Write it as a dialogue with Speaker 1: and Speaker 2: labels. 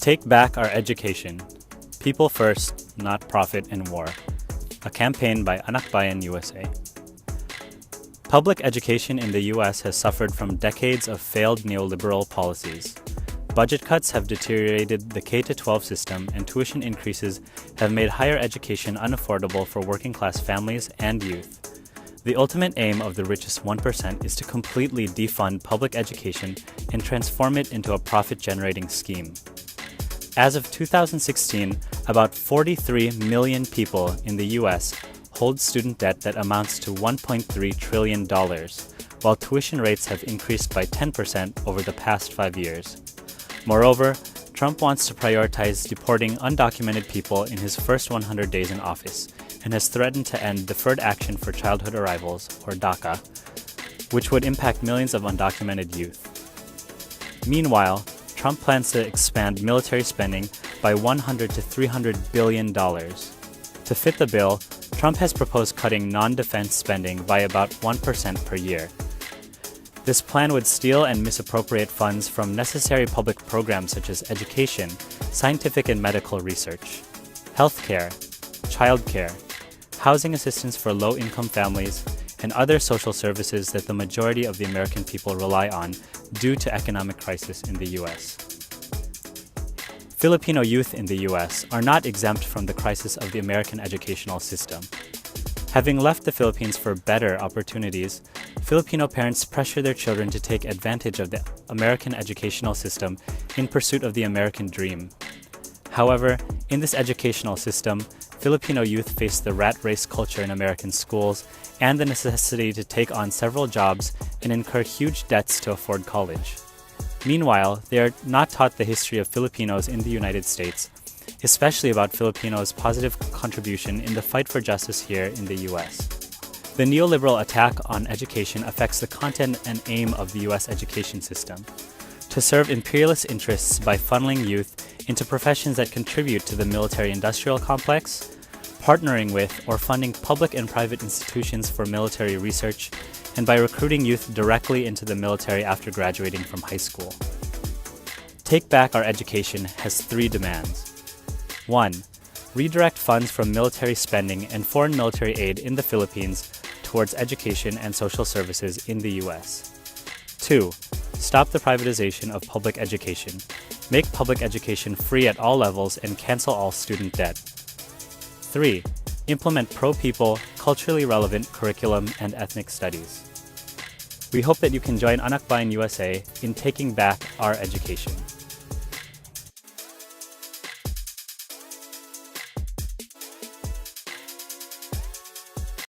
Speaker 1: Take back our education. People first, not profit and war. A campaign by Anakbayan-USA. Public education in the U.S. has suffered from decades of failed neoliberal policies. Budget cuts have deteriorated the K-12 system, and tuition increases have made higher education unaffordable for working-class families and youth. The ultimate aim of the richest 1% is to completely defund public education and transform it into a profit-generating scheme. As of 2016, about 43 million people in the U.S. hold student debt that amounts to $1.3 trillion, while tuition rates have increased by 10% over the past 5 years. Moreover, Trump wants to prioritize deporting undocumented people in his first 100 days in office and has threatened to end Deferred Action for Childhood Arrivals, or DACA, which would impact millions of undocumented youth. Meanwhile, Trump plans to expand military spending by $100 to $300 billion. To fit the bill, Trump has proposed cutting non-defense spending by about 1% per year. This plan would steal and misappropriate funds from necessary public programs such as education, scientific and medical research, healthcare, childcare, housing assistance for low-income families, and other social services that the majority of the American people rely on due to economic crisis in the U.S. Filipino youth in the U.S. are not exempt from the crisis of the American educational system. Having left the Philippines for better opportunities, Filipino parents pressure their children to take advantage of the American educational system in pursuit of the American dream. However, in this educational system, Filipino youth face the rat race culture in American schools and the necessity to take on several jobs and incur huge debts to afford college. Meanwhile, they are not taught the history of Filipinos in the United States, especially about Filipinos' positive contribution in the fight for justice here in the U.S. The neoliberal attack on education affects the content and aim of the U.S. education system: to serve imperialist interests by funneling youth into professions that contribute to the military-industrial complex, partnering with or funding public and private institutions for military research, and by recruiting youth directly into the military after graduating from high school. Take Back Our Education has 3 demands. 1. Redirect funds from military spending and foreign military aid in the Philippines towards education and social services in the U.S. 2. Stop the privatization of public education. Make public education free at all levels and cancel all student debt. 3. Implement pro-people, culturally relevant curriculum and ethnic studies. We hope that you can join Anakbayan-USA in taking back our education.